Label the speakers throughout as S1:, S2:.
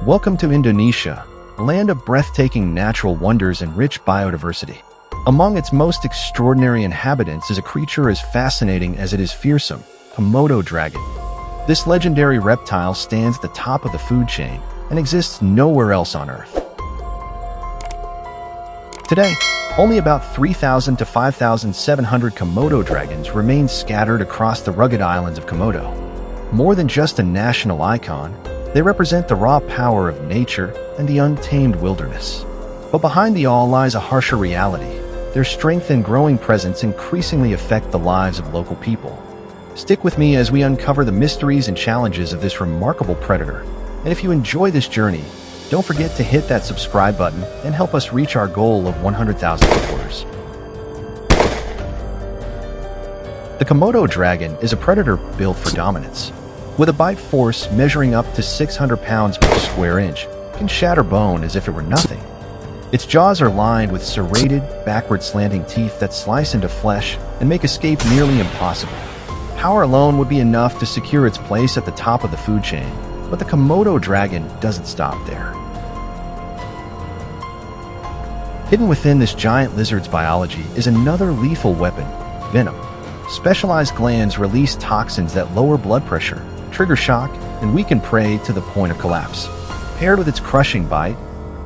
S1: Welcome to Indonesia, a land of breathtaking natural wonders and rich biodiversity. Among its most extraordinary inhabitants is a creature as fascinating as it is fearsome, Komodo dragon. This legendary reptile stands at the top of the food chain and exists nowhere else on Earth. Today, only about 3,000 to 5,700 Komodo dragons remain scattered across the rugged islands of Komodo. More than just a national icon, they represent the raw power of nature and the untamed wilderness. But behind the all lies a harsher reality. Their strength and growing presence increasingly affect the lives of local people. Stick with me as we uncover the mysteries and challenges of this remarkable predator. And if you enjoy this journey, don't forget to hit that subscribe button and help us reach our goal of 100,000 supporters. The Komodo dragon is a predator built for dominance. With a bite force measuring up to 600 pounds per square inch, it can shatter bone as if it were nothing. Its jaws are lined with serrated, backward slanting teeth that slice into flesh and make escape nearly impossible. Power alone would be enough to secure its place at the top of the food chain, but the Komodo dragon doesn't stop there. Hidden within this giant lizard's biology is another lethal weapon, venom. Specialized glands release toxins that lower blood pressure, trigger shock, and weaken prey to the point of collapse. Paired with its crushing bite,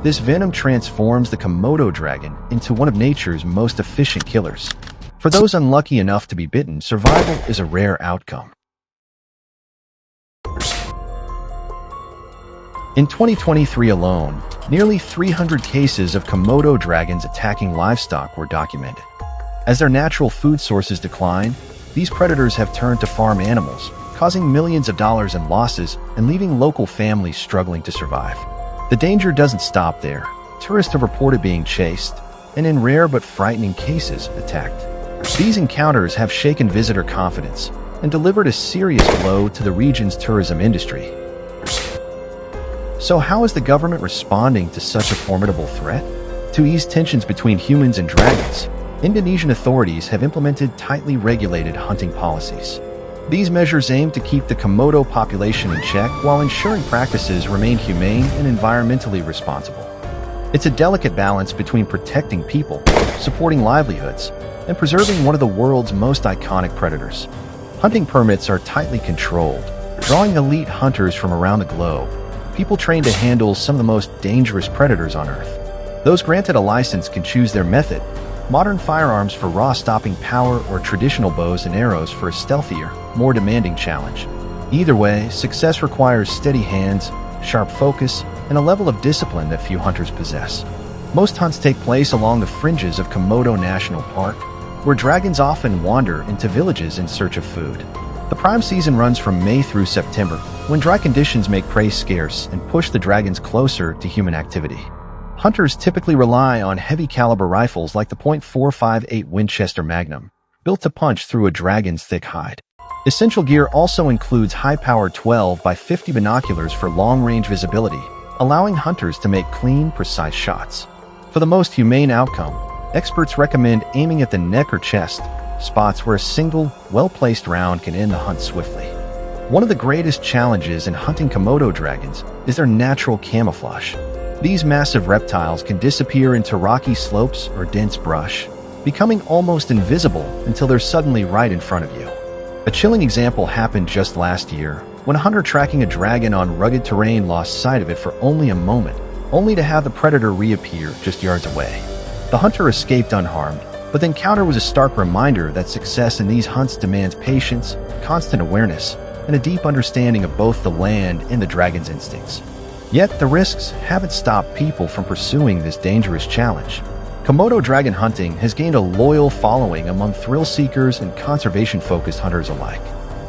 S1: this venom transforms the Komodo dragon into one of nature's most efficient killers. For those unlucky enough to be bitten, survival is a rare outcome. In 2023 alone, nearly 300 cases of Komodo dragons attacking livestock were documented. As their natural food sources decline, these predators have turned to farm animals, causing millions of dollars in losses and leaving local families struggling to survive. The danger doesn't stop there. Tourists have reported being chased, and in rare but frightening cases, attacked. These encounters have shaken visitor confidence and delivered a serious blow to the region's tourism industry. So how is the government responding to such a formidable threat? To ease tensions between humans and dragons, Indonesian authorities have implemented tightly regulated hunting policies. These measures aim to keep the Komodo population in check while ensuring practices remain humane and environmentally responsible. It's a delicate balance between protecting people, supporting livelihoods, and preserving one of the world's most iconic predators. Hunting permits are tightly controlled, drawing elite hunters from around the globe, people trained to handle some of the most dangerous predators on Earth. Those granted a license can choose their method: modern firearms for raw stopping power or traditional bows and arrows for a stealthier, more demanding challenge. Either way, success requires steady hands, sharp focus, and a level of discipline that few hunters possess. Most hunts take place along the fringes of Komodo National Park, where dragons often wander into villages in search of food. The prime season runs from May through September, when dry conditions make prey scarce and push the dragons closer to human activity. Hunters typically rely on heavy-caliber rifles like the .458 Winchester Magnum, built to punch through a dragon's thick hide. Essential gear also includes high-powered 12x50 binoculars for long-range visibility, allowing hunters to make clean, precise shots. For the most humane outcome, experts recommend aiming at the neck or chest, spots where a single, well-placed round can end the hunt swiftly. One of the greatest challenges in hunting Komodo dragons is their natural camouflage. These massive reptiles can disappear into rocky slopes or dense brush, becoming almost invisible until they're suddenly right in front of you. A chilling example happened just last year, when a hunter tracking a dragon on rugged terrain lost sight of it for only a moment, only to have the predator reappear just yards away. The hunter escaped unharmed, but the encounter was a stark reminder that success in these hunts demands patience, constant awareness, and a deep understanding of both the land and the dragon's instincts. Yet, the risks haven't stopped people from pursuing this dangerous challenge. Komodo dragon hunting has gained a loyal following among thrill seekers and conservation-focused hunters alike.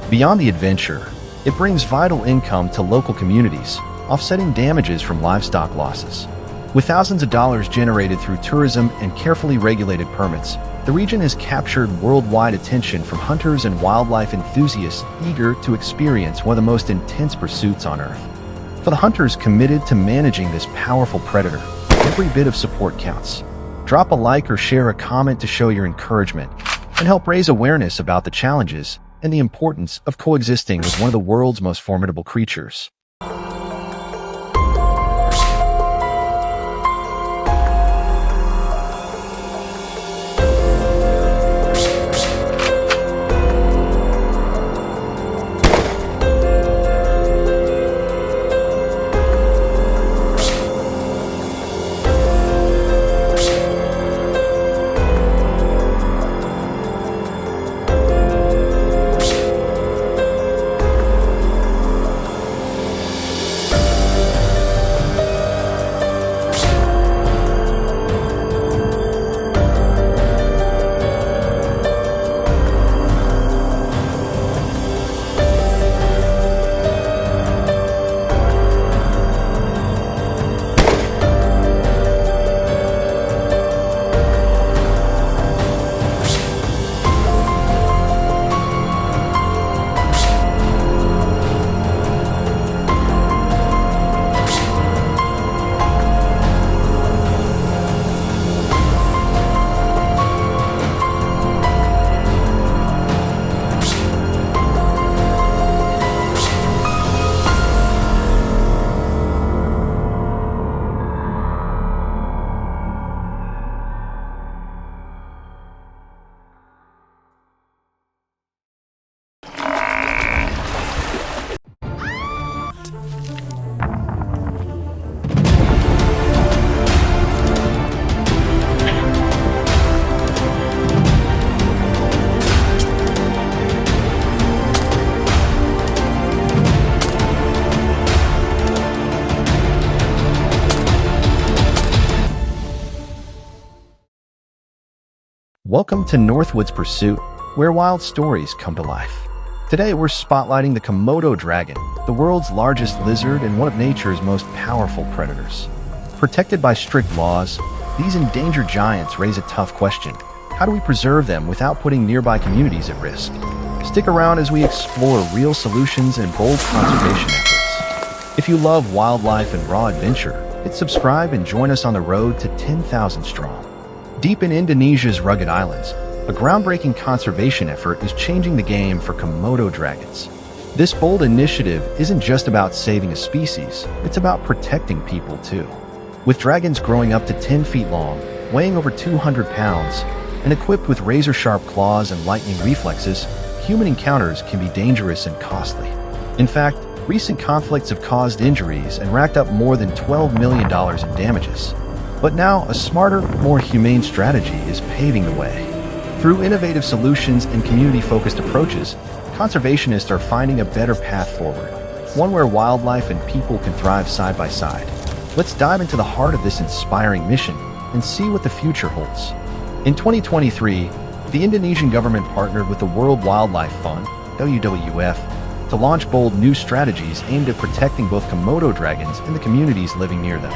S1: Beyond the adventure, it brings vital income to local communities, offsetting damages from livestock losses. With thousands of dollars generated through tourism and carefully regulated permits, the region has captured worldwide attention from hunters and wildlife enthusiasts eager to experience one of the most intense pursuits on Earth. For the hunters committed to managing this powerful predator, every bit of support counts. Drop a like or share a comment to show your encouragement and help raise awareness about the challenges and the importance of coexisting with one of the world's most formidable creatures. Welcome to Northwoods Pursuit, where wild stories come to life. Today we're spotlighting the Komodo dragon, the world's largest lizard and one of nature's most powerful predators. Protected by strict laws, these endangered giants raise a tough question. How do we preserve them without putting nearby communities at risk? Stick around as we explore real solutions and bold conservation efforts. If you love wildlife and raw adventure, hit subscribe and join us on the road to 10,000 strong. Deep in Indonesia's rugged islands, a groundbreaking conservation effort is changing the game for Komodo dragons. This bold initiative isn't just about saving a species, it's about protecting people too. With dragons growing up to 10 feet long, weighing over 200 pounds, and equipped with razor-sharp claws and lightning reflexes, human encounters can be dangerous and costly. In fact, recent conflicts have caused injuries and racked up more than $12 million in damages. But now, a smarter, more humane strategy is paving the way. Through innovative solutions and community-focused approaches, conservationists are finding a better path forward, one where wildlife and people can thrive side by side. Let's dive into the heart of this inspiring mission and see what the future holds. In 2023, the Indonesian government partnered with the World Wildlife Fund, WWF, to launch bold new strategies aimed at protecting both Komodo dragons and the communities living near them.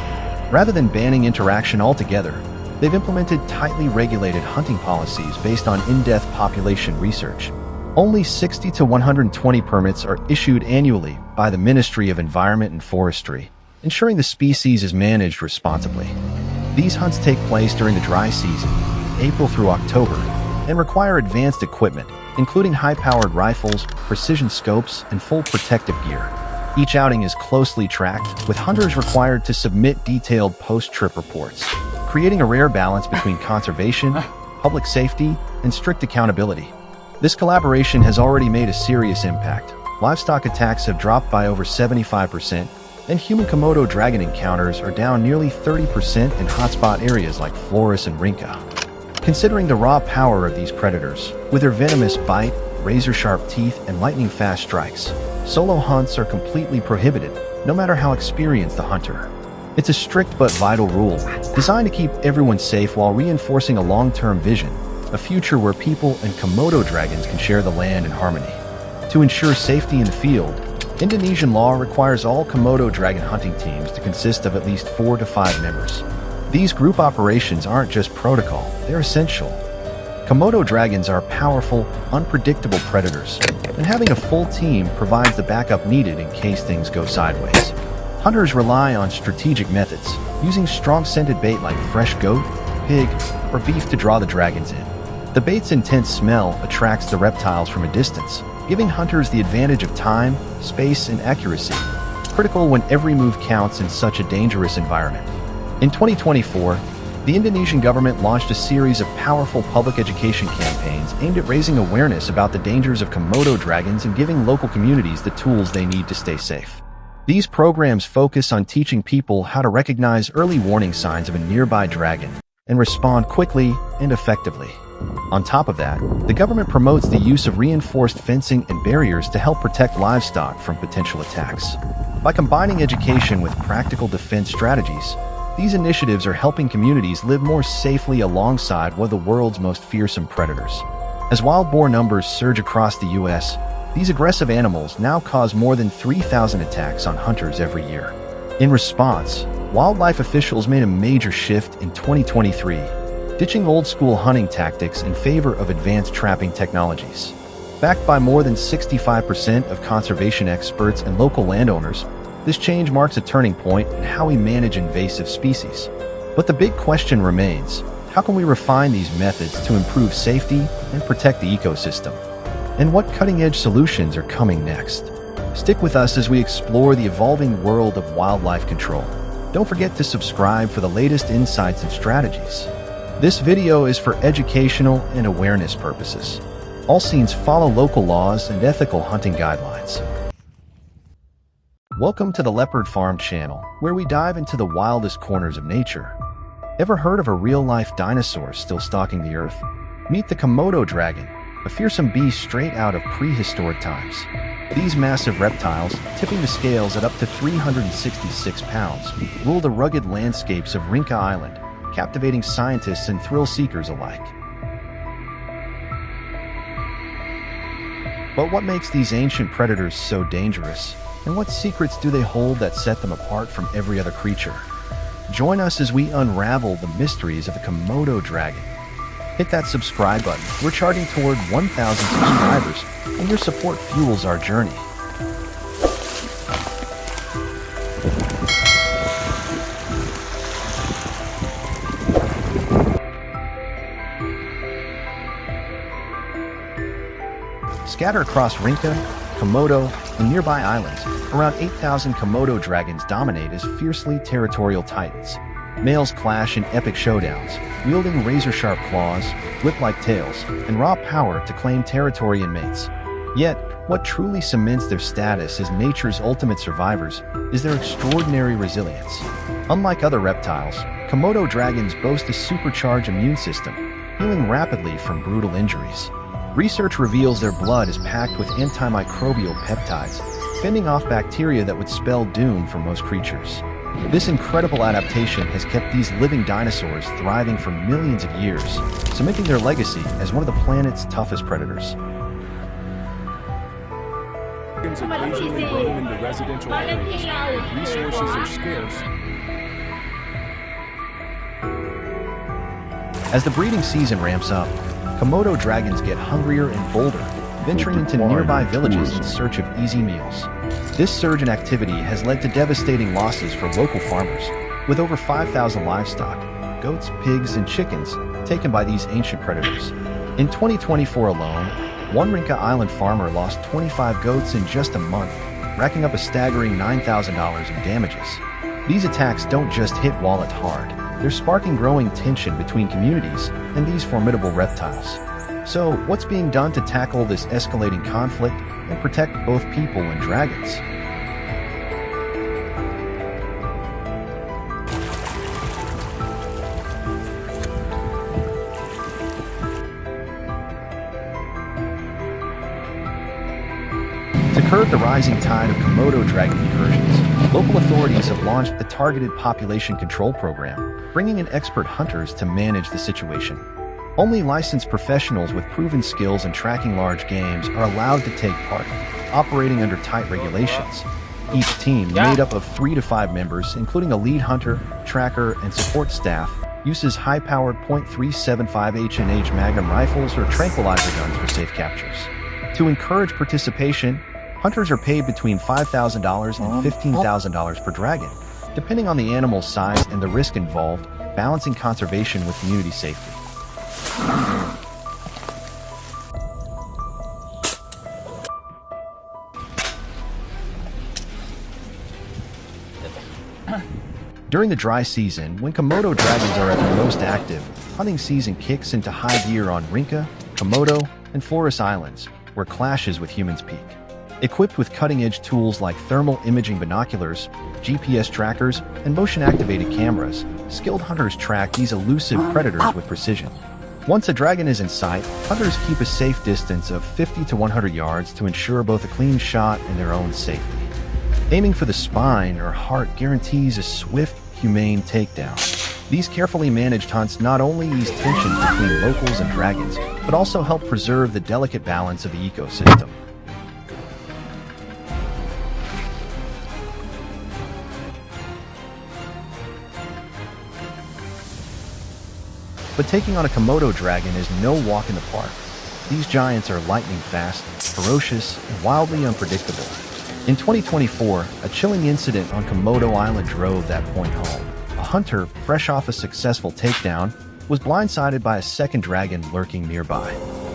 S1: Rather than banning interaction altogether, they've implemented tightly regulated hunting policies based on in-depth population research. Only 60 to 120 permits are issued annually by the Ministry of Environment and Forestry, ensuring the species is managed responsibly. These hunts take place during the dry season, April through October, and require advanced equipment, including high-powered rifles, precision scopes, and full protective gear. Each outing is closely tracked, with hunters required to submit detailed post-trip reports, creating a rare balance between conservation, public safety, and strict accountability. This collaboration has already made a serious impact. Livestock attacks have dropped by over 75%, and human Komodo dragon encounters are down nearly 30% in hotspot areas like Flores and Rinca. Considering the raw power of these predators, with their venomous bite, razor-sharp teeth, and lightning-fast strikes, solo hunts are completely prohibited, no matter how experienced the hunter. It's a strict but vital rule, designed to keep everyone safe while reinforcing a long-term vision, a future where people and Komodo dragons can share the land in harmony. To ensure safety in the field, Indonesian law requires all Komodo dragon hunting teams to consist of at least 4 to 5 members. These group operations aren't just protocol, they're essential. Komodo dragons are powerful, unpredictable predators, and having a full team provides the backup needed in case things go sideways. Hunters rely on strategic methods, using strong-scented bait like fresh goat, pig, or beef to draw the dragons in. The bait's intense smell attracts the reptiles from a distance, giving hunters the advantage of time, space, and accuracy, critical when every move counts in such a dangerous environment. In 2024, the Indonesian government launched a series of powerful public education campaigns aimed at raising awareness about the dangers of Komodo dragons and giving local communities the tools they need to stay safe. These programs focus on teaching people how to recognize early warning signs of a nearby dragon and respond quickly and effectively. On top of that, the government promotes the use of reinforced fencing and barriers to help protect livestock from potential attacks. By combining education with practical defense strategies, these initiatives are helping communities live more safely alongside one of the world's most fearsome predators. As wild boar numbers surge across the U.S., these aggressive animals now cause more than 3,000 attacks on hunters every year. In response, wildlife officials made a major shift in 2023, ditching old-school hunting tactics in favor of advanced trapping technologies. Backed by more than 65% of conservation experts and local landowners, this change marks a turning point in how we manage invasive species. But the big question remains, how can we refine these methods to improve safety and protect the ecosystem? And what cutting-edge solutions are coming next? Stick with us as we explore the evolving world of wildlife control. Don't forget to subscribe for the latest insights and strategies. This video is for educational and awareness purposes. All scenes follow local laws and ethical hunting guidelines. Welcome to the Leopard Farm channel, where we dive into the wildest corners of nature. Ever heard of a real-life dinosaur still stalking the earth? Meet the Komodo dragon, a fearsome beast straight out of prehistoric times. These massive reptiles, tipping the scales at up to 366 pounds, rule the rugged landscapes of Rinca Island, captivating scientists and thrill-seekers alike. But what makes these ancient predators so dangerous? And what secrets do they hold that set them apart from every other creature? Join us as we unravel the mysteries of the Komodo dragon. Hit that subscribe button. We're charting toward 1,000 subscribers, and your support fuels our journey. Scattered across Rinca, Komodo, and nearby islands, around 8,000 Komodo dragons dominate as fiercely territorial titans. Males clash in epic showdowns, wielding razor-sharp claws, whip-like tails, and raw power to claim territory and mates. Yet, what truly cements their status as nature's ultimate survivors is their extraordinary resilience. Unlike other reptiles, Komodo dragons boast a supercharged immune system, healing rapidly from brutal injuries. Research reveals their blood is packed with antimicrobial peptides, fending off bacteria that would spell doom for most creatures. This incredible adaptation has kept these living dinosaurs thriving for millions of years, cementing their legacy as one of the planet's toughest predators.
S2: Occasionally roam into residential areas where resources are scarce.
S1: As the breeding season ramps up, Komodo dragons get hungrier and bolder, venturing into nearby villages in search of easy meals. This surge in activity has led to devastating losses for local farmers, with over 5,000 livestock, goats, pigs, and chickens, taken by these ancient predators. In 2024 alone, one Rinca Island farmer lost 25 goats in just a month, racking up a staggering $9,000 in damages. These attacks don't just hit wallets hard, they're sparking growing tension between communities and these formidable reptiles. So, what's being done to tackle this escalating conflict and protect both people and dragons? To curb the rising tide of Komodo dragon incursions, local authorities have launched the Targeted Population Control Program, bringing in expert hunters to manage the situation. Only licensed professionals with proven skills in tracking large games are allowed to take part, operating under tight regulations. Each team, made up of 3 to 5 members, including a lead hunter, tracker, and support staff, uses high-powered .375 H&H Magnum rifles or tranquilizer guns for safe captures. To encourage participation, hunters are paid between $5,000 and $15,000 per dragon, depending on the animal's size and the risk involved, balancing conservation with community safety. During the dry season, when Komodo dragons are at their most active, hunting season kicks into high gear on Rinca, Komodo, and Flores Islands, where clashes with humans peak. Equipped with cutting-edge tools like thermal imaging binoculars, GPS trackers, and motion-activated cameras, skilled hunters track these elusive predators with precision. Once a dragon is in sight, hunters keep a safe distance of 50 to 100 yards to ensure both a clean shot and their own safety. Aiming for the spine or heart guarantees a swift, humane takedown. These carefully managed hunts not only ease tensions between locals and dragons, but also help preserve the delicate balance of the ecosystem. But taking on a Komodo dragon is no walk in the park. These giants are lightning fast, ferocious, and wildly unpredictable. In 2024, a chilling incident on Komodo Island drove that point home. A hunter, fresh off a successful takedown, was blindsided by a second dragon lurking nearby.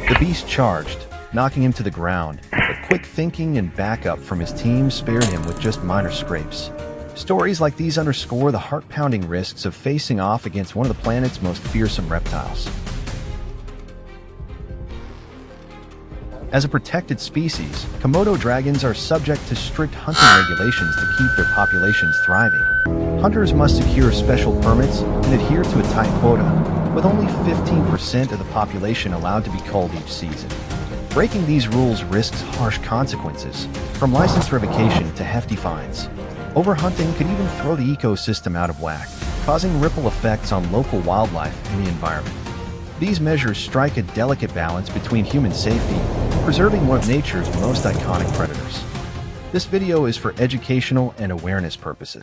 S1: The beast charged, knocking him to the ground, but quick thinking and backup from his team spared him with just minor scrapes. Stories like these underscore the heart-pounding risks of facing off against one of the planet's most fearsome reptiles. As a protected species, Komodo dragons are subject to strict hunting regulations to keep their populations thriving. Hunters must secure special permits and adhere to a tight quota, with only 15% of the population allowed to be culled each season. Breaking these rules risks harsh consequences, from license revocation to hefty fines. Overhunting could even throw the ecosystem out of whack, causing ripple effects on local wildlife and the environment. These measures strike a delicate balance between human safety and preserving one of nature's most iconic predators. This video is for educational and awareness purposes.